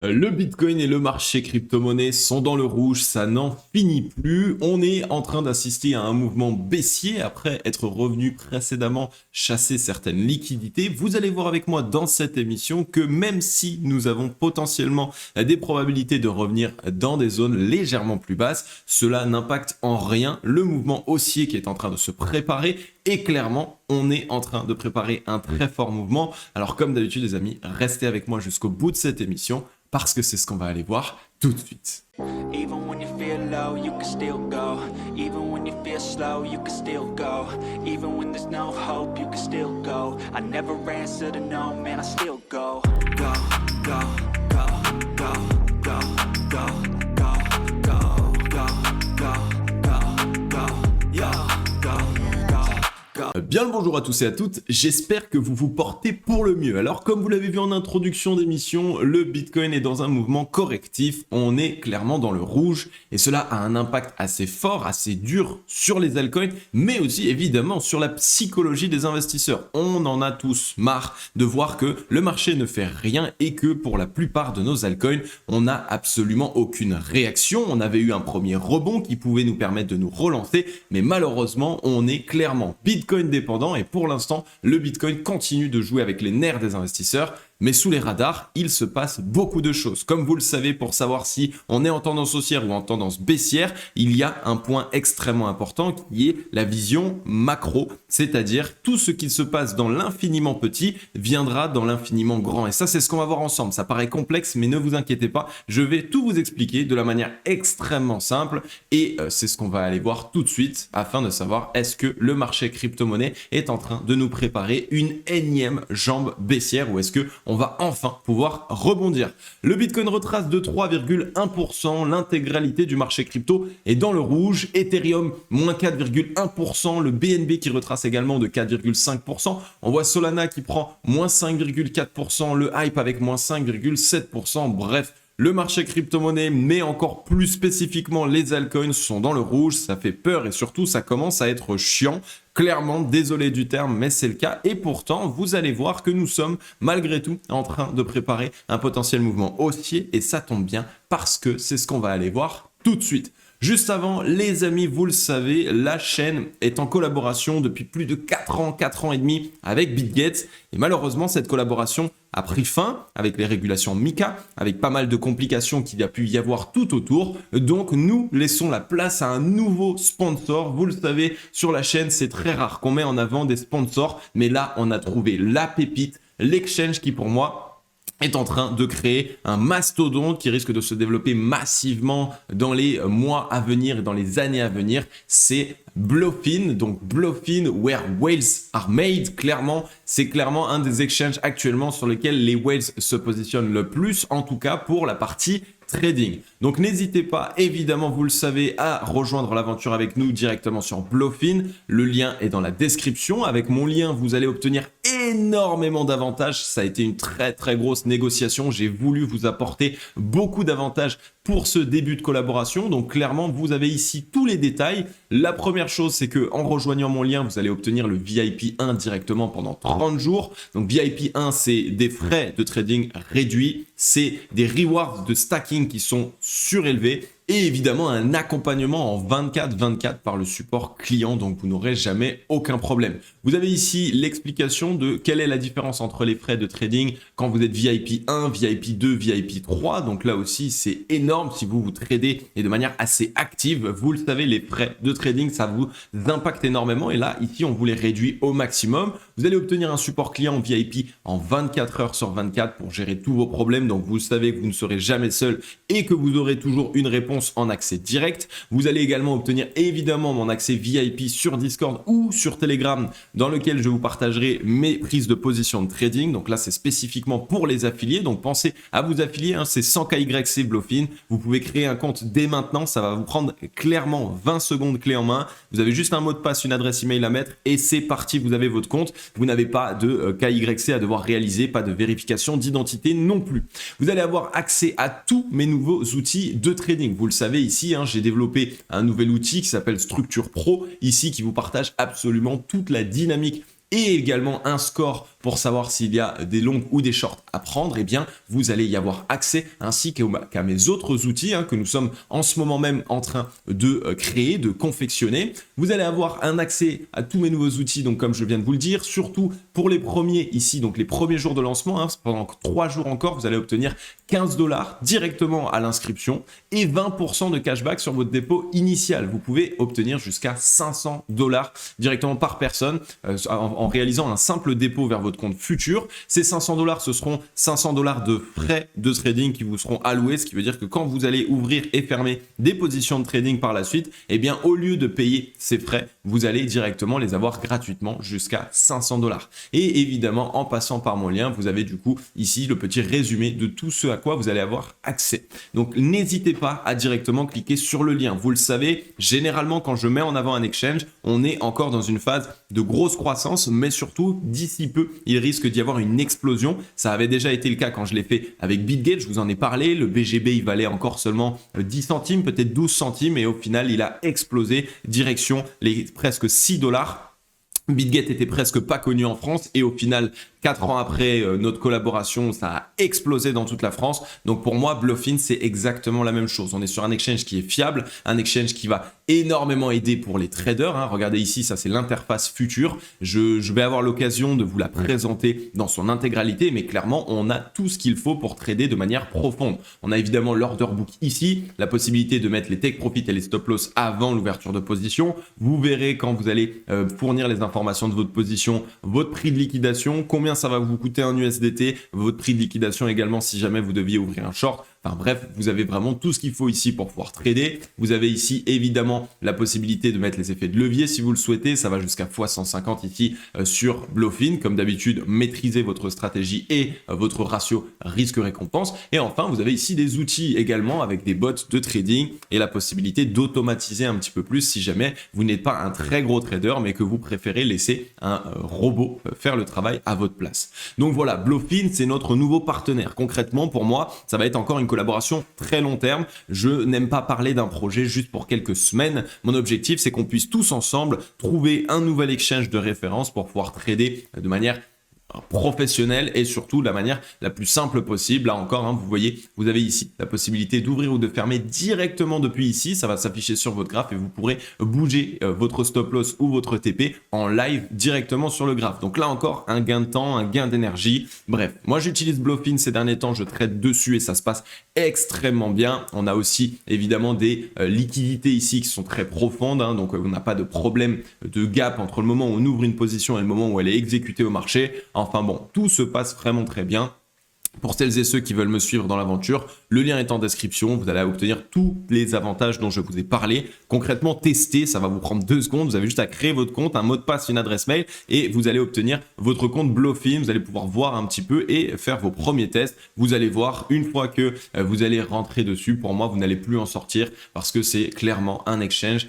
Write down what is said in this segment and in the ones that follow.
Le Bitcoin et le marché crypto-monnaie sont dans le rouge, ça n'en finit plus. On est en train d'assister à un mouvement baissier après être revenu précédemment chasser certaines liquidités. Vous allez voir avec moi dans cette émission que même si nous avons potentiellement des probabilités de revenir dans des zones légèrement plus basses, cela n'impacte en rien le mouvement haussier qui est en train de se préparer. Et clairement, on est en train de préparer un très fort mouvement. Alors comme d'habitude les amis, restez avec moi jusqu'au bout de cette émission, parce que c'est ce qu'on va aller voir tout de suite. Even when you feel low, you can still go. Even when you feel slow, you can still go. Even when there's no hope, you can still go. I never answer to no, man, I still go. Go, go, go, go, go, go, go, go, go, go, go, go, yo, go, go. Bien le bonjour à tous et à toutes, j'espère que vous vous portez pour le mieux. Alors comme vous l'avez vu en introduction d'émission, le Bitcoin est dans un mouvement correctif, on est clairement dans le rouge et cela a un impact assez fort, assez dur sur les altcoins, mais aussi évidemment sur la psychologie des investisseurs. On en a tous marre de voir que le marché ne fait rien et que pour la plupart de nos altcoins, on n'a absolument aucune réaction. On avait eu un premier rebond qui pouvait nous permettre de nous relancer, mais malheureusement, on est clairement Bitcoin dépendant et pour l'instant, le Bitcoin continue de jouer avec les nerfs des investisseurs. Mais sous les radars, il se passe beaucoup de choses. Comme vous le savez, pour savoir si on est en tendance haussière ou en tendance baissière, il y a un point extrêmement important qui est la vision macro, c'est-à-dire tout ce qui se passe dans l'infiniment petit viendra dans l'infiniment grand. Et ça, c'est ce qu'on va voir ensemble. Ça paraît complexe, mais ne vous inquiétez pas, je vais tout vous expliquer de la manière extrêmement simple et c'est ce qu'on va aller voir tout de suite afin de savoir est-ce que le marché crypto-monnaie est en train de nous préparer une énième jambe baissière ou est-ce que on va enfin pouvoir rebondir. Le Bitcoin retrace de 3,1%, l'intégralité du marché crypto est dans le rouge, Ethereum moins 4,1%, le BNB qui retrace également de 4,5%, on voit Solana qui prend moins 5,4%, le Hype avec moins 5,7%, bref, le marché crypto-monnaie, mais encore plus spécifiquement les altcoins sont dans le rouge, ça fait peur et surtout ça commence à être chiant. Clairement, désolé du terme, mais c'est le cas. Et pourtant, vous allez voir que nous sommes malgré tout en train de préparer un potentiel mouvement haussier et ça tombe bien parce que c'est ce qu'on va aller voir tout de suite. Juste avant, les amis, vous le savez, la chaîne est en collaboration depuis plus de 4 ans et demi avec BitGet. Et malheureusement, cette collaboration a pris fin avec les régulations MiCA, avec pas mal de complications qu'il y a pu y avoir tout autour. Donc, nous laissons la place à un nouveau sponsor. Vous le savez, sur la chaîne, c'est très rare qu'on met en avant des sponsors. Mais là, on a trouvé la pépite, l'exchange qui, pour moi, est en train de créer un mastodonte qui risque de se développer massivement dans les mois à venir et dans les années à venir. C'est Bluefin, donc Bluefin where whales are made. Clairement, c'est clairement un des exchanges actuellement sur lesquels les whales se positionnent le plus, en tout cas pour la partie trading. Donc n'hésitez pas, évidemment, vous le savez, à rejoindre l'aventure avec nous directement sur Bluefin. Le lien est dans la description. Avec mon lien, vous allez obtenir énormément d'avantages. Ça a été une très grosse négociation. J'ai voulu vous apporter beaucoup d'avantages pour ce début de collaboration. Donc clairement, vous avez ici tous les détails. La première chose, c'est que en rejoignant mon lien, vous allez obtenir le VIP 1 directement pendant 30 jours. Donc VIP 1, c'est des frais de trading réduits, c'est des rewards de stacking qui sont surélevés et évidemment un accompagnement en 24/24 par le support client, donc vous n'aurez jamais aucun problème. Vous avez ici l'explication de quelle est la différence entre les frais de trading quand vous êtes VIP 1, VIP 2, VIP 3, donc là aussi c'est énorme si vous tradez et de manière assez active, vous le savez, les frais de trading ça vous impacte énormément et là ici on vous les réduit au maximum. Vous allez obtenir un support client VIP en 24 heures sur 24 pour gérer tous vos problèmes, donc vous savez que vous ne serez jamais seul et que vous aurez toujours une réponse en accès direct. Vous allez également obtenir évidemment mon accès VIP sur Discord ou sur Telegram dans lequel je vous partagerai mes prises de position de trading. Donc là, c'est spécifiquement pour les affiliés. Donc pensez à vous affilier, hein, c'est 100 KYC Bluefin. Vous pouvez créer un compte dès maintenant. Ça va vous prendre clairement 20 secondes clé en main. Vous avez juste un mot de passe, une adresse email à mettre et c'est parti. Vous avez votre compte. Vous n'avez pas de KYC à devoir réaliser, pas de vérification d'identité non plus. Vous allez avoir accès à tous mes nouveaux outils de trading. Vous le savez ici, hein, j'ai développé un nouvel outil qui s'appelle Structure Pro, ici qui vous partage absolument toute la dynamique et également un score pour savoir s'il y a des longues ou des shorts à prendre, eh bien, vous allez y avoir accès, ainsi qu'à mes autres outils que nous sommes en ce moment même en train de créer, de confectionner. Vous allez avoir un accès à tous mes nouveaux outils, donc comme je viens de vous le dire, surtout pour les premiers ici, donc les premiers jours de lancement, pendant 3 jours encore, vous allez obtenir 15 $ directement à l'inscription et 20% de cashback sur votre dépôt initial. Vous pouvez obtenir jusqu'à 500 $ directement par personne en réalisant un simple dépôt vers votre compte futur. Ces 500 $, ce seront 500 $ de frais de trading qui vous seront alloués, ce qui veut dire que quand vous allez ouvrir et fermer des positions de trading par la suite, eh bien, au lieu de payer ces frais, vous allez directement les avoir gratuitement jusqu'à 500 $. Et évidemment, en passant par mon lien, vous avez du coup ici le petit résumé de tout ce à quoi vous allez avoir accès. Donc, n'hésitez pas à directement cliquer sur le lien. Vous le savez, généralement, quand je mets en avant un exchange, on est encore dans une phase de grosse croissance, mais surtout, d'ici peu, il risque d'y avoir une explosion. Ça avait déjà été le cas quand je l'ai fait avec BitGet, je vous en ai parlé. Le BGB, il valait encore seulement 10 centimes, peut-être 12 centimes, et au final, il a explosé direction les presque 6 $. BitGet était presque pas connu en France et au final, 4 ans après notre collaboration, ça a explosé dans toute la France. Donc pour moi, Bluffin, c'est exactement la même chose. On est sur un exchange qui est fiable, un exchange qui va énormément aider pour les traders. Regardez ici, ça c'est l'interface future. Je vais avoir l'occasion de vous la présenter dans son intégralité, mais clairement, on a tout ce qu'il faut pour trader de manière profonde. On a évidemment l'order book ici, la possibilité de mettre les take profit et les stop loss avant l'ouverture de position. Vous verrez quand vous allez fournir les informations de votre position, votre prix de liquidation, combien ça va vous coûter un USDT, votre prix de liquidation également si jamais vous deviez ouvrir un short. Enfin bref, vous avez vraiment tout ce qu'il faut ici pour pouvoir trader. Vous avez ici évidemment la possibilité de mettre les effets de levier si vous le souhaitez. Ça va jusqu'à x150 ici sur Bluffin. Comme d'habitude, maîtrisez votre stratégie et votre ratio risque-récompense. Et enfin, vous avez ici des outils également avec des bots de trading et la possibilité d'automatiser un petit peu plus si jamais vous n'êtes pas un très gros trader mais que vous préférez laisser un robot faire le travail à votre place. Donc voilà, Bluffin, c'est notre nouveau partenaire. Concrètement, pour moi, ça va être encore une collaboration très long terme. Je n'aime pas parler d'un projet juste pour quelques semaines. Mon objectif, c'est qu'on puisse tous ensemble trouver un nouvel exchange de référence pour pouvoir trader de manière professionnelle et surtout de la manière la plus simple possible. Là encore, vous voyez, vous avez ici la possibilité d'ouvrir ou de fermer directement depuis ici. Ça va s'afficher sur votre graphe et vous pourrez bouger votre stop loss ou votre TP en live directement sur le graphe. Donc là encore, un gain de temps, un gain d'énergie. Bref, moi j'utilise Bluffin ces derniers temps, je trade dessus et ça se passe extrêmement bien. On a aussi évidemment des liquidités ici qui sont très profondes, donc on n'a pas de problème de gap entre le moment où on ouvre une position et le moment où elle est exécutée au marché. Enfin bon, tout se passe vraiment très bien. Pour celles et ceux qui veulent me suivre dans l'aventure, le lien est en description. Vous allez obtenir tous les avantages dont je vous ai parlé. Concrètement, tester, ça va vous prendre 2 secondes. Vous avez juste à créer votre compte, un mot de passe, une adresse mail et vous allez obtenir votre compte Bluffin. Vous allez pouvoir voir un petit peu et faire vos premiers tests. Vous allez voir, une fois que vous allez rentrer dessus, pour moi, vous n'allez plus en sortir parce que c'est clairement un exchange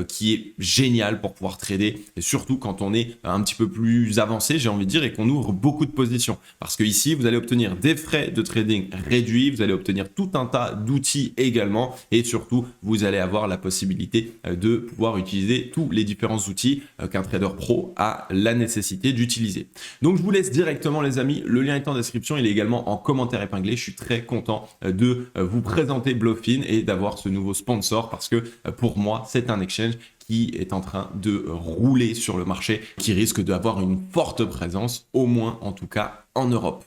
qui est génial pour pouvoir trader et surtout quand on est un petit peu plus avancé, j'ai envie de dire, et qu'on ouvre beaucoup de positions. Parce que ici, vous allez obtenir des frais de trading réduits, vous allez obtenir tout un tas d'outils également et surtout vous allez avoir la possibilité de pouvoir utiliser tous les différents outils qu'un trader pro a la nécessité d'utiliser. Donc je vous laisse directement les amis, le lien est en description, il est également en commentaire épinglé. Je suis très content de vous présenter Bluffin et d'avoir ce nouveau sponsor parce que pour moi c'est un exchange qui est en train de rouler sur le marché, qui risque d'avoir une forte présence, au moins en tout cas en Europe.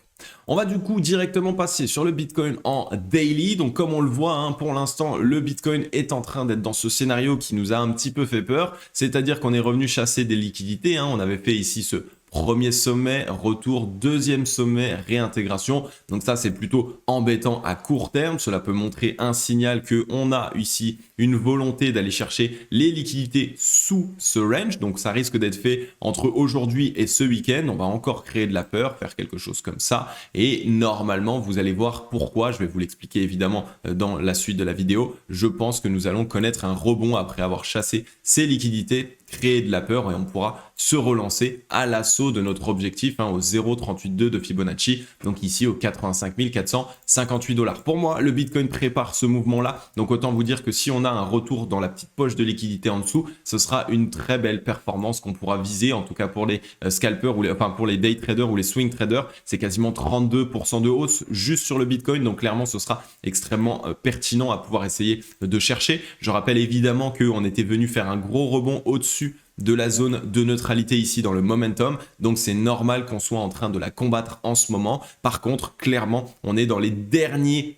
On va du coup directement passer sur le Bitcoin en daily. Donc comme on le voit, pour l'instant, le Bitcoin est en train d'être dans ce scénario qui nous a un petit peu fait peur. C'est-à-dire qu'on est revenu chasser des liquidités. On avait fait ici ce premier sommet, retour, deuxième sommet, réintégration. Donc ça, c'est plutôt embêtant à court terme. Cela peut montrer un signal qu'on a ici une volonté d'aller chercher les liquidités sous ce range. Donc ça risque d'être fait entre aujourd'hui et ce week-end. On va encore créer de la peur, faire quelque chose comme ça. Et normalement, vous allez voir pourquoi. Je vais vous l'expliquer évidemment dans la suite de la vidéo. Je pense que nous allons connaître un rebond après avoir chassé ces liquidités créer de la peur et on pourra se relancer à l'assaut de notre objectif au 0,382 de Fibonacci, donc ici au 85 458 $. Pour moi, le Bitcoin prépare ce mouvement-là, donc autant vous dire que si on a un retour dans la petite poche de liquidité en dessous, ce sera une très belle performance qu'on pourra viser, en tout cas pour les scalpers ou pour les day traders ou les swing traders, c'est quasiment 32% de hausse juste sur le Bitcoin, donc clairement ce sera extrêmement pertinent à pouvoir essayer de chercher. Je rappelle évidemment qu'on était venu faire un gros rebond au-dessus de la zone de neutralité ici dans le momentum, donc c'est normal qu'on soit en train de la combattre en ce moment. Par contre, clairement, on est dans les dernières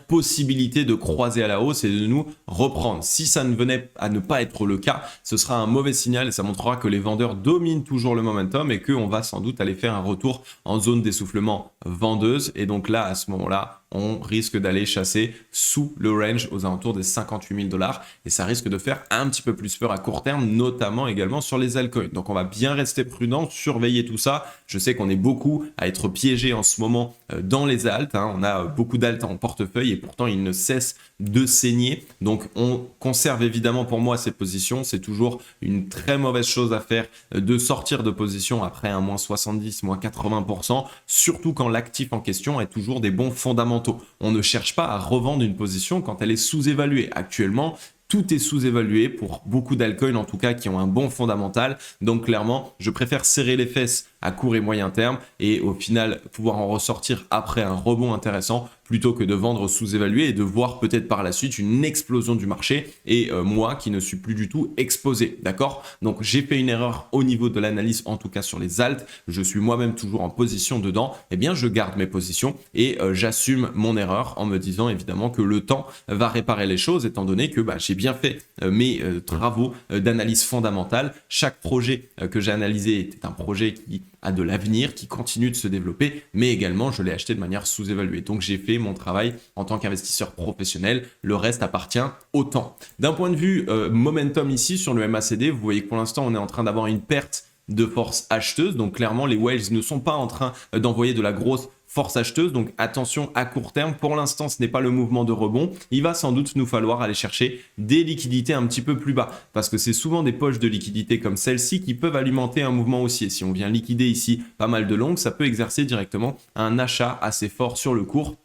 possibilités de croiser à la hausse et de nous reprendre. Si ça ne venait à ne pas être le cas, ce sera un mauvais signal et ça montrera que les vendeurs dominent toujours le momentum et qu'on va sans doute aller faire un retour en zone d'essoufflement vendeuse. Et donc là, à ce moment-là, on risque d'aller chasser sous le range aux alentours des 58 000 $ et ça risque de faire un petit peu plus peur à court terme, notamment également sur les altcoins. Donc on va bien rester prudent, surveiller tout ça. Je sais qu'on est beaucoup à être piégé en ce moment dans les alts. On a beaucoup d'alts en portefeuille et pourtant ils ne cessent de saigner. Donc on conserve évidemment pour moi ces positions. C'est toujours une très mauvaise chose à faire de sortir de position après un moins 70, moins 80%, surtout quand l'actif en question est toujours des bons fondamentaux. On ne cherche pas à revendre une position quand elle est sous-évaluée. Actuellement, tout est sous-évalué pour beaucoup d'altcoins en tout cas qui ont un bon fondamental. Donc clairement, je préfère serrer les fesses à court et moyen terme et au final pouvoir en ressortir après un rebond intéressant plutôt que de vendre sous-évalué et de voir peut-être par la suite une explosion du marché et moi qui ne suis plus du tout exposé, d'accord? Donc j'ai fait une erreur au niveau de l'analyse, en tout cas sur les alts, je suis moi-même toujours en position dedans, eh bien je garde mes positions et j'assume mon erreur en me disant évidemment que le temps va réparer les choses étant donné que j'ai bien fait mes travaux d'analyse fondamentale. Chaque projet que j'ai analysé était un projet qui a de l'avenir, qui continue de se développer, mais également je l'ai acheté de manière sous-évaluée. Donc j'ai fait mon travail en tant qu'investisseur professionnel, le reste appartient au temps. D'un point de vue momentum ici sur le MACD, vous voyez que pour l'instant on est en train d'avoir une perte de force acheteuse, donc clairement les whales ne sont pas en train d'envoyer de la grosse force acheteuse, donc attention à court terme, pour l'instant ce n'est pas le mouvement de rebond, il va sans doute nous falloir aller chercher des liquidités un petit peu plus bas, parce que c'est souvent des poches de liquidités comme celle-ci qui peuvent alimenter un mouvement haussier. Si on vient liquider ici pas mal de longues, ça peut exercer directement un achat assez fort sur le court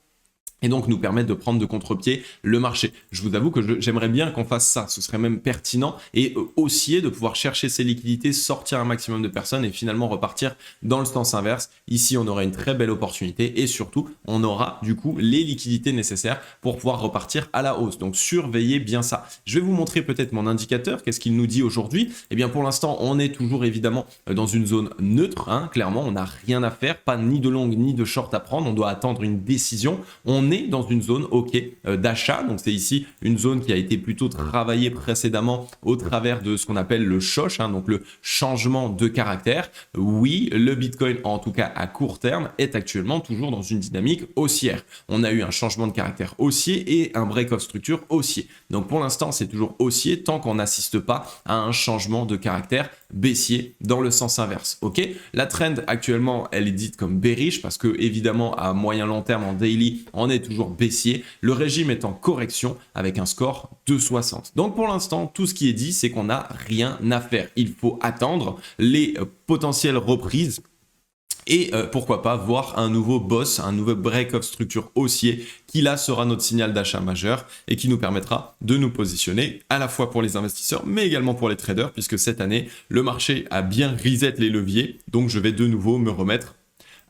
et donc nous permettre de prendre de contre-pied le marché. Je vous avoue que j'aimerais bien qu'on fasse ça, ce serait même pertinent et haussier de pouvoir chercher ces liquidités, sortir un maximum de personnes et finalement repartir dans le sens inverse. Ici, on aura une très belle opportunité et surtout, on aura du coup les liquidités nécessaires pour pouvoir repartir à la hausse. Donc surveillez bien ça. Je vais vous montrer peut-être mon indicateur, qu'est-ce qu'il nous dit aujourd'hui. Eh bien pour l'instant, on est toujours évidemment dans une zone neutre, clairement, on n'a rien à faire, pas ni de long ni de short à prendre, on doit attendre une décision. On est dans une zone d'achat, donc c'est ici une zone qui a été plutôt travaillée précédemment au travers de ce qu'on appelle le shosh, donc le changement de caractère. Oui, le Bitcoin en tout cas à court terme est actuellement toujours dans une dynamique haussière. On a eu un changement de caractère haussier et un break of structure haussier. Donc pour l'instant c'est toujours haussier tant qu'on n'assiste pas à un changement de caractère baissier dans le sens inverse. Ok, la trend actuellement elle est dite comme bearish parce que évidemment à moyen long terme en daily on est toujours baissier. Le régime est en correction avec un score de 60. Donc pour l'instant tout ce qui est dit c'est qu'on n'a rien à faire. Il faut attendre les potentielles reprises et pourquoi pas voir un nouveau boss, un nouveau break of structure haussier qui là sera notre signal d'achat majeur et qui nous permettra de nous positionner à la fois pour les investisseurs mais également pour les traders puisque cette année le marché a bien reset les leviers, donc je vais de nouveau me remettre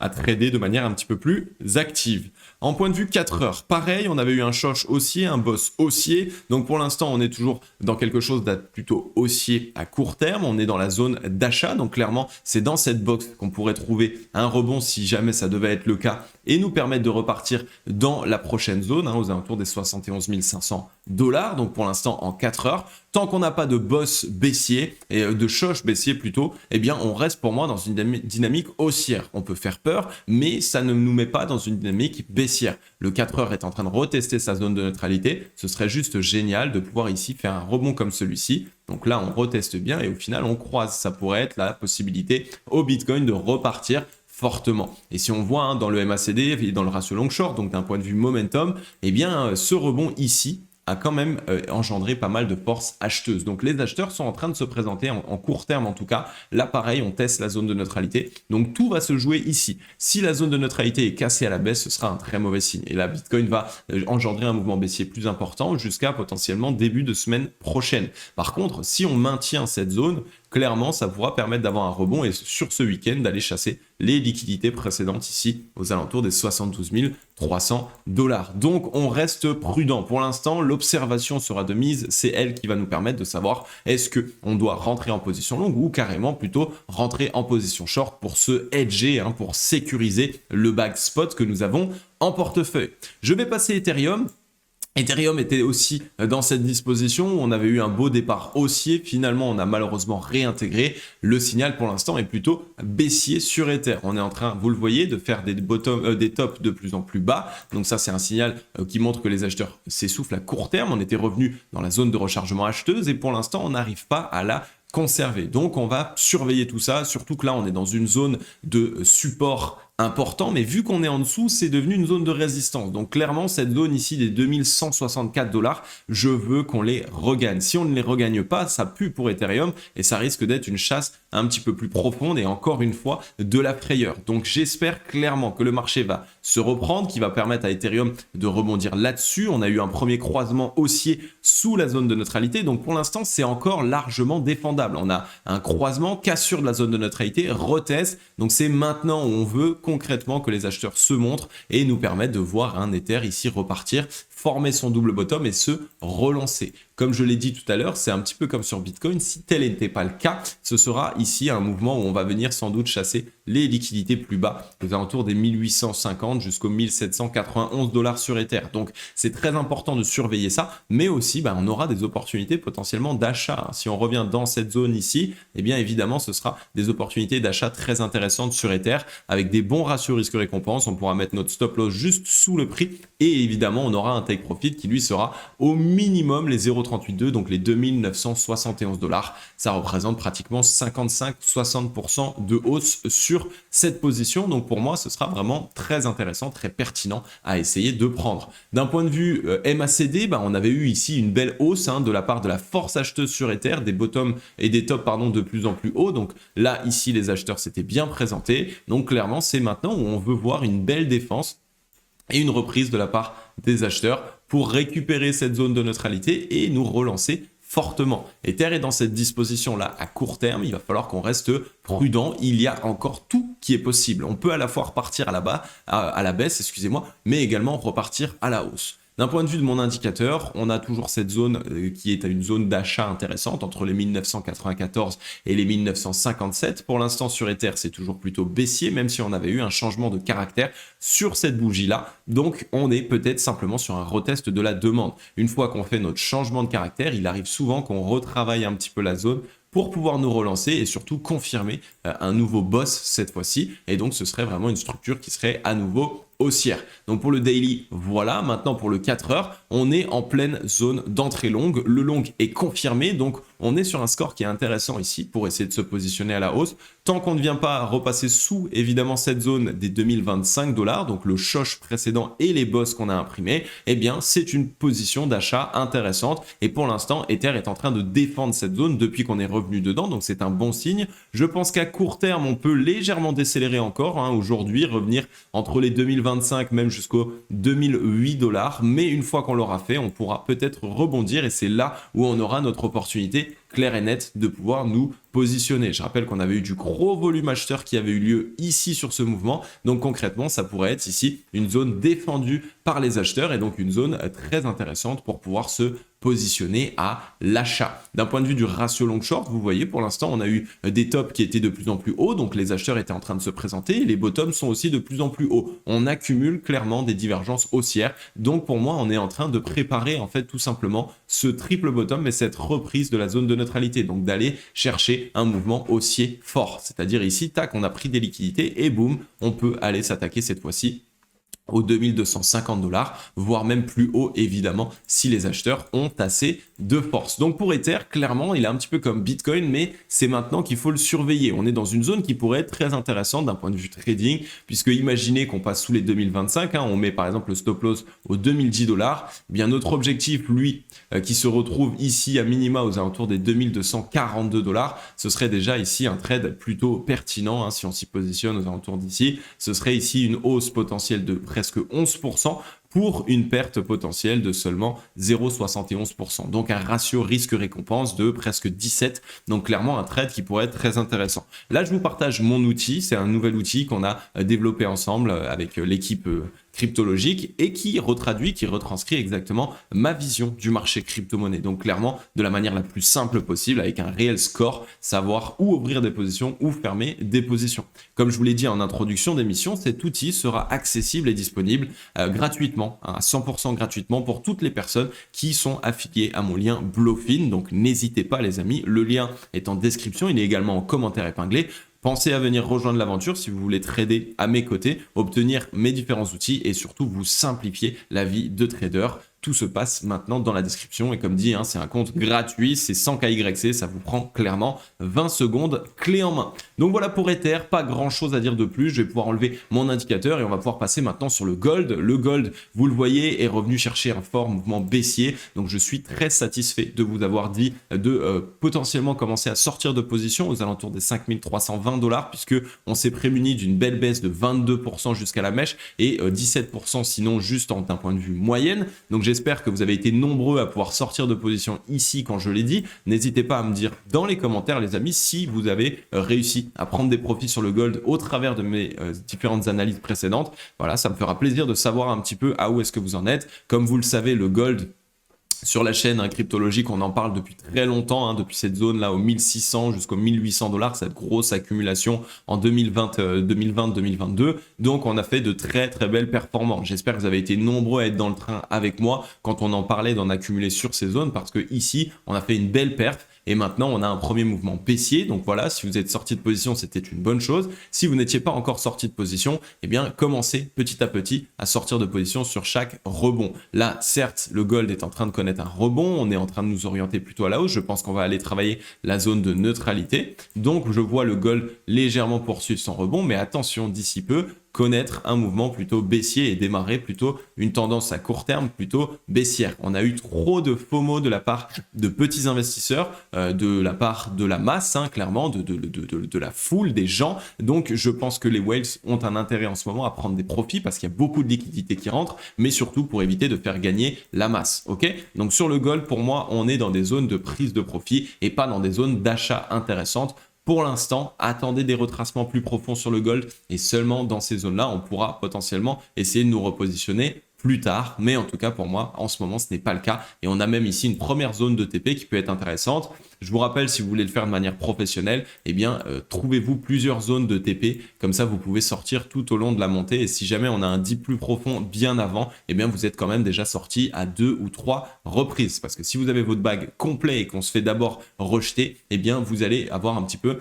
à trader de manière un petit peu plus active. En point de vue 4 heures, pareil, on avait eu un shosh haussier, un boss haussier. Donc pour l'instant, on est toujours dans quelque chose de plutôt haussier à court terme. On est dans la zone d'achat. Donc clairement, c'est dans cette box qu'on pourrait trouver un rebond si jamais ça devait être le cas et nous permettre de repartir dans la prochaine zone, aux alentours des 71 500 $. Donc pour l'instant, en 4 heures. Tant qu'on n'a pas de boss baissier et de shosh baissier plutôt, eh bien on reste pour moi dans une dynamique haussière. On peut faire peur, mais ça ne nous met pas dans une dynamique baissière. Le 4 heures est en train de retester sa zone de neutralité. Ce serait juste génial de pouvoir ici faire un rebond comme celui-ci. Donc là, on reteste bien et au final, on croise. Ça pourrait être la possibilité au Bitcoin de repartir fortement. Et si on voit dans le MACD et dans le ratio long short, donc d'un point de vue momentum, eh bien ce rebond ici a quand même engendré pas mal de forces acheteuses. Donc les acheteurs sont en train de se présenter en court terme en tout cas. Là pareil, on teste la zone de neutralité. Donc tout va se jouer ici. Si la zone de neutralité est cassée à la baisse, ce sera un très mauvais signe. Et là, Bitcoin va engendrer un mouvement baissier plus important jusqu'à potentiellement début de semaine prochaine. Par contre, si on maintient cette zone, clairement, ça pourra permettre d'avoir un rebond et sur ce week-end d'aller chasser les liquidités précédentes ici aux alentours des 72 300 $. Donc, on reste prudent. Pour l'instant, l'observation sera de mise. C'est elle qui va nous permettre de savoir est-ce qu'on doit rentrer en position longue ou carrément plutôt rentrer en position short pour se hedger, pour sécuriser le bag spot que nous avons en portefeuille. Je vais passer Ethereum. Ethereum était aussi dans cette disposition où on avait eu un beau départ haussier. Finalement, on a malheureusement réintégré. Le signal pour l'instant est plutôt baissier sur Ether. On est en train, vous le voyez, de faire des tops de plus en plus bas. Donc ça, c'est un signal qui montre que les acheteurs s'essoufflent à court terme. On était revenu dans la zone de rechargement acheteuse et pour l'instant, on n'arrive pas à la conserver. Donc on va surveiller tout ça, surtout que là, on est dans une zone de support important, mais vu qu'on est en dessous, c'est devenu une zone de résistance. Donc clairement, cette zone ici des 2164 $, je veux qu'on les regagne. Si on ne les regagne pas, ça pue pour Ethereum et ça risque d'être une chasse un petit peu plus profonde et encore une fois de la frayeur. Donc j'espère clairement que le marché va se reprendre, qui va permettre à Ethereum de rebondir là-dessus. On a eu un premier croisement haussier sous la zone de neutralité, donc pour l'instant, c'est encore largement défendable. On a un croisement, cassure de la zone de neutralité, retest, donc c'est maintenant où on veut concrètement que les acheteurs se montrent et nous permettent de voir un Ether ici repartir, former son double bottom et se relancer. Comme je l'ai dit tout à l'heure, c'est un petit peu comme sur Bitcoin. Si tel n'était pas le cas, ce sera ici un mouvement où on va venir sans doute chasser les liquidités plus bas, aux alentours des 1850 jusqu'aux 1791 $ sur Ether. Donc, c'est très important de surveiller ça, mais aussi, on aura des opportunités potentiellement d'achat. Si on revient dans cette zone ici, eh bien évidemment, ce sera des opportunités d'achat très intéressantes sur Ether avec des bons ratios risque-récompense. On pourra mettre notre stop loss juste sous le prix et évidemment, on aura un take profit qui lui sera au minimum les 0,382, donc les 2971 $. Ça représente pratiquement 55-60% de hausse sur cette position. Donc pour moi, ce sera vraiment très intéressant, très pertinent à essayer de prendre. D'un point de vue MACD, on avait eu ici une belle hausse de la part de la force acheteuse sur Ether, des bottoms et des tops de plus en plus haut. Donc là, ici, les acheteurs s'étaient bien présentés. Donc clairement, c'est maintenant où on veut voir une belle défense et une reprise de la part des acheteurs pour récupérer cette zone de neutralité et nous relancer fortement. Ether est dans cette disposition-là à court terme, il va falloir qu'on reste prudent, il y a encore tout qui est possible. On peut à la fois repartir à la baisse, excusez-moi, mais également repartir à la hausse. D'un point de vue de mon indicateur, on a toujours cette zone qui est une zone d'achat intéressante entre les 1994 et les 1957. Pour l'instant, sur Ether, c'est toujours plutôt baissier, même si on avait eu un changement de caractère sur cette bougie-là. Donc, on est peut-être simplement sur un retest de la demande. Une fois qu'on fait notre changement de caractère, il arrive souvent qu'on retravaille un petit peu la zone pour pouvoir nous relancer et surtout confirmer un nouveau boss cette fois-ci. Et donc, ce serait vraiment une structure qui serait à nouveau haussière. Donc pour le daily, voilà. Maintenant pour le 4 heures, on est en pleine zone d'entrée longue. Le long est confirmé, donc on est sur un score qui est intéressant ici pour essayer de se positionner à la hausse. Tant qu'on ne vient pas repasser sous évidemment cette zone des 2025 $, donc le choche précédent et les bosses qu'on a imprimés, eh bien c'est une position d'achat intéressante. Et pour l'instant, Ether est en train de défendre cette zone depuis qu'on est revenu dedans, donc c'est un bon signe. Je pense qu'à court terme, on peut légèrement décélérer encore. Aujourd'hui, revenir entre les 2025 même jusqu'aux 2008 $, mais une fois qu'on l'aura fait, on pourra peut-être rebondir et c'est là où on aura notre opportunité claire et nette de pouvoir nous positionner. Je rappelle qu'on avait eu du gros volume acheteur qui avait eu lieu ici sur ce mouvement, donc concrètement ça pourrait être ici une zone défendue par les acheteurs et donc une zone très intéressante pour pouvoir se positionner à l'achat. D'un point de vue du ratio long short, vous voyez pour l'instant on a eu des tops qui étaient de plus en plus hauts, donc les acheteurs étaient en train de se présenter, et les bottoms sont aussi de plus en plus hauts. On accumule clairement des divergences haussières, donc pour moi on est en train de préparer en fait tout simplement ce triple bottom et cette reprise de la zone de neutralité, donc d'aller chercher un mouvement haussier fort, c'est-à-dire ici, tac, on a pris des liquidités et boum, on peut aller s'attaquer cette fois-ci aux 2250$, voire même plus haut évidemment si les acheteurs ont assez de force. Donc pour Ether, clairement, il est un petit peu comme Bitcoin, mais c'est maintenant qu'il faut le surveiller. On est dans une zone qui pourrait être très intéressante d'un point de vue trading, puisque imaginez qu'on passe sous les 2025, on met par exemple le stop loss aux 2010$, bien notre objectif, lui, qui se retrouve ici à minima aux alentours des 2242$, ce serait déjà ici un trade plutôt pertinent, si on s'y positionne aux alentours d'ici, ce serait ici une hausse potentielle de presque 11%, pour une perte potentielle de seulement 0,71%. Donc un ratio risque-récompense de presque 17. Donc clairement un trade qui pourrait être très intéressant. Là, je vous partage mon outil. C'est un nouvel outil qu'on a développé ensemble avec l'équipe cryptologique et qui retranscrit exactement ma vision du marché crypto-monnaie. Donc clairement, de la manière la plus simple possible, avec un réel score, savoir où ouvrir des positions, où fermer des positions. Comme je vous l'ai dit en introduction d'émission, cet outil sera accessible et disponible gratuitement, à 100% gratuitement pour toutes les personnes qui sont affiliées à mon lien Bluefin. Donc n'hésitez pas les amis, le lien est en description, il est également en commentaire épinglé. Pensez à venir rejoindre l'aventure si vous voulez trader à mes côtés, obtenir mes différents outils et surtout vous simplifier la vie de trader. Tout se passe maintenant dans la description et comme dit, c'est un compte gratuit, c'est 100 KYC, ça vous prend clairement 20 secondes clé en main. Donc voilà pour Ether, pas grand chose à dire de plus, je vais pouvoir enlever mon indicateur et on va pouvoir passer maintenant sur le gold. Le gold, vous le voyez, est revenu chercher un fort mouvement baissier, donc je suis très satisfait de vous avoir dit de potentiellement commencer à sortir de position aux alentours des 5320$ puisque on s'est prémuni d'une belle baisse de 22% jusqu'à la mèche et 17% sinon juste d'un point de vue moyenne. Donc j'espère que vous avez été nombreux à pouvoir sortir de position ici quand je l'ai dit. N'hésitez pas à me dire dans les commentaires les amis si vous avez réussi à prendre des profits sur le gold au travers de mes différentes analyses précédentes. Voilà, ça me fera plaisir de savoir un petit peu à où est-ce que vous en êtes. Comme vous le savez, le gold sur la chaîne cryptologique, on en parle depuis très longtemps, depuis cette zone-là aux 1600 jusqu'aux 1800$, cette grosse accumulation en 2020-2022. Donc, on a fait de très très belles performances. J'espère que vous avez été nombreux à être dans le train avec moi quand on en parlait d'en accumuler sur ces zones parce que ici, on a fait une belle perf. Et maintenant, on a un premier mouvement baissier. Donc voilà, si vous êtes sorti de position, c'était une bonne chose. Si vous n'étiez pas encore sorti de position, eh bien, commencez petit à petit à sortir de position sur chaque rebond. Là, certes, le gold est en train de connaître un rebond. On est en train de nous orienter plutôt à la hausse. Je pense qu'on va aller travailler la zone de neutralité. Donc, je vois le gold légèrement poursuivre son rebond. Mais attention, d'ici peu, connaître un mouvement plutôt baissier et démarrer plutôt une tendance à court terme plutôt baissière. On a eu trop de FOMO de la part de petits investisseurs, de la part de la masse, clairement, de la foule, des gens. Donc, je pense que les whales ont un intérêt en ce moment à prendre des profits parce qu'il y a beaucoup de liquidités qui rentrent, mais surtout pour éviter de faire gagner la masse. Ok ? Donc, sur le gold, pour moi, on est dans des zones de prise de profit et pas dans des zones d'achat intéressantes. Pour l'instant, attendez des retracements plus profonds sur le gold et seulement dans ces zones-là, on pourra potentiellement essayer de nous repositionner plus tard. Mais en tout cas, pour moi, en ce moment, ce n'est pas le cas. Et on a même ici une première zone de TP qui peut être intéressante. Je vous rappelle, si vous voulez le faire de manière professionnelle, eh bien, trouvez-vous plusieurs zones de TP. Comme ça, vous pouvez sortir tout au long de la montée. Et si jamais on a un dip plus profond bien avant, eh bien, vous êtes quand même déjà sorti à 2 ou 3 reprises. Parce que si vous avez votre bag complet et qu'on se fait d'abord rejeter, eh bien, vous allez avoir un petit peu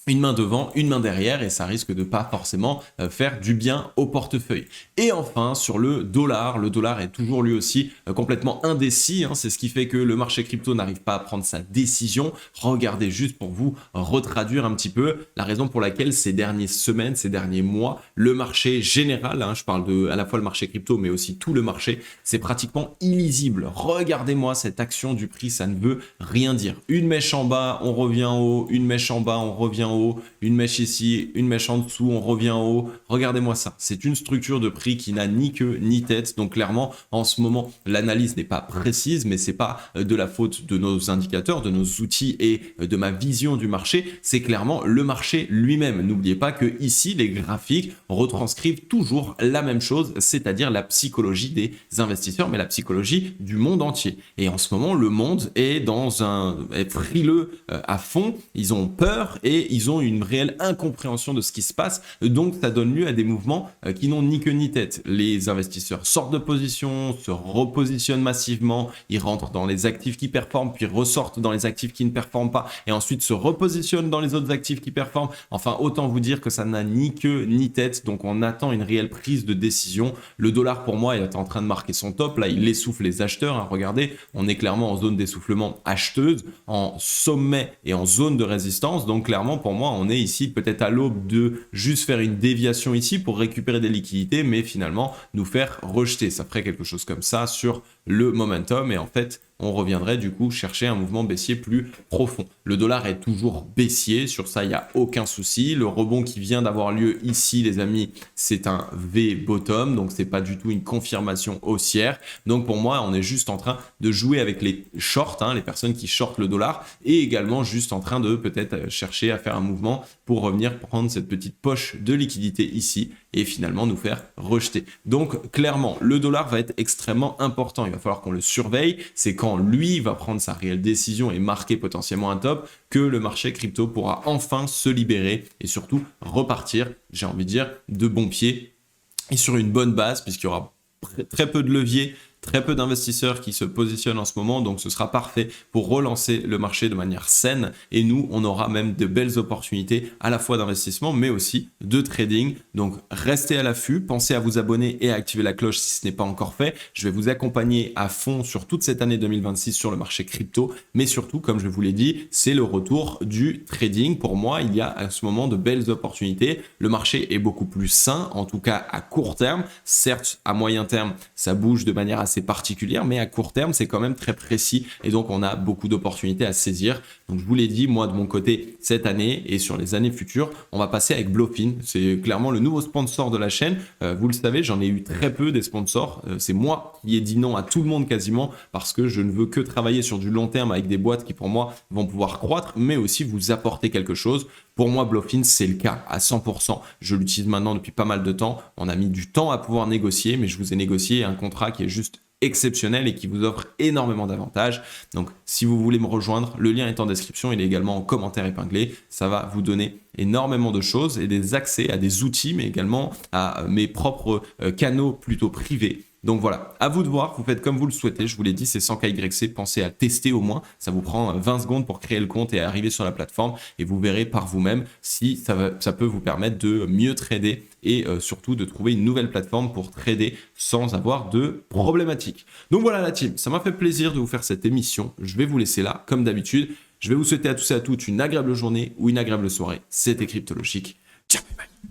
une main devant, une main derrière et ça risque de pas forcément faire du bien au portefeuille. Et enfin, sur le dollar est toujours lui aussi complètement indécis. C'est ce qui fait que le marché crypto n'arrive pas à prendre sa décision. Regardez juste pour vous retraduire un petit peu la raison pour laquelle ces dernières semaines, ces derniers mois, le marché général, je parle de à la fois le marché crypto mais aussi tout le marché, c'est pratiquement illisible. Regardez-moi cette action du prix, ça ne veut rien dire. Une mèche en bas, on revient en haut, une mèche en bas, on revient en haut, une mèche ici, une mèche en dessous, on revient en haut. Regardez-moi ça. C'est une structure de prix qui n'a ni queue ni tête. Donc clairement, en ce moment, l'analyse n'est pas précise, mais c'est pas de la faute de nos indicateurs, de nos outils et de ma vision du marché. C'est clairement le marché lui-même. N'oubliez pas que ici, les graphiques retranscrivent toujours la même chose, c'est-à-dire la psychologie des investisseurs, mais la psychologie du monde entier. Et en ce moment, le monde est frileux à fond. Ils ont peur et ils ils ont une réelle incompréhension de ce qui se passe, donc ça donne lieu à des mouvements qui n'ont ni queue ni tête. Les investisseurs sortent de position, se repositionnent massivement, ils rentrent dans les actifs qui performent, puis ressortent dans les actifs qui ne performent pas, et ensuite se repositionnent dans les autres actifs qui performent. Enfin, autant vous dire que ça n'a ni queue ni tête, donc on attend une réelle prise de décision. Le dollar, pour moi, il est en train de marquer son top, là il essouffle les acheteurs, hein. Regardez, on est clairement en zone d'essoufflement acheteuse, en sommet et en zone de résistance, donc clairement pour moi on est ici peut-être à l'aube de juste faire une déviation ici pour récupérer des liquidités, mais finalement nous faire rejeter. Ça ferait quelque chose comme ça sur le momentum, et en fait on reviendrait du coup chercher un mouvement baissier plus profond. Le dollar est toujours baissier, sur ça il n'y a aucun souci. Le rebond qui vient d'avoir lieu ici, les amis, c'est un V-bottom, donc c'est pas du tout une confirmation haussière. Donc pour moi, on est juste en train de jouer avec les shorts, hein, les personnes qui shortent le dollar, et également juste en train de peut-être chercher à faire un mouvement pour revenir prendre cette petite poche de liquidité ici et finalement nous faire rejeter. Donc clairement, le dollar va être extrêmement important. Il va falloir qu'on le surveille. C'est quand lui va prendre sa réelle décision et marquer potentiellement un top que le marché crypto pourra enfin se libérer et surtout repartir, j'ai envie de dire, de bon pied et sur une bonne base, puisqu'il y aura très peu de leviers, très peu d'investisseurs qui se positionnent en ce moment, donc ce sera parfait pour relancer le marché de manière saine, et nous, on aura même de belles opportunités à la fois d'investissement, mais aussi de trading. Donc restez à l'affût, pensez à vous abonner et à activer la cloche si ce n'est pas encore fait. Je vais vous accompagner à fond sur toute cette année 2026 sur le marché crypto, mais surtout, comme je vous l'ai dit, c'est le retour du trading. Pour moi, il y a à ce moment de belles opportunités. Le marché est beaucoup plus sain, en tout cas à court terme. Certes, à moyen terme, ça bouge de manière assez particulière, mais à court terme, c'est quand même très précis, et donc on a beaucoup d'opportunités à saisir. Donc je vous l'ai dit, moi de mon côté, cette année et sur les années futures, on va passer avec Bluefin. C'est clairement le nouveau sponsor de la chaîne. Vous le savez, j'en ai eu très peu des sponsors. C'est moi qui ai dit non à tout le monde quasiment, parce que je ne veux que travailler sur du long terme avec des boîtes qui pour moi vont pouvoir croître, mais aussi vous apporter quelque chose. Pour moi, Bluefin, c'est le cas à 100%. Je l'utilise maintenant depuis pas mal de temps. On a mis du temps à pouvoir négocier, mais je vous ai négocié un contrat qui est juste exceptionnel et qui vous offre énormément d'avantages. Donc, si vous voulez me rejoindre, le lien est en description, il est également en commentaire épinglé. Ça va vous donner énormément de choses et des accès à des outils, mais également à mes propres canaux plutôt privés. Donc voilà, à vous de voir, vous faites comme vous le souhaitez, je vous l'ai dit, c'est 100KYC, pensez à tester au moins, ça vous prend 20 secondes pour créer le compte et arriver sur la plateforme, et vous verrez par vous-même si ça peut vous permettre de mieux trader et surtout de trouver une nouvelle plateforme pour trader sans avoir de problématiques. Donc voilà la team, ça m'a fait plaisir de vous faire cette émission, je vais vous laisser là, comme d'habitude, je vais vous souhaiter à tous et à toutes une agréable journée ou une agréable soirée, c'était Cryptologique, ciao bye bye.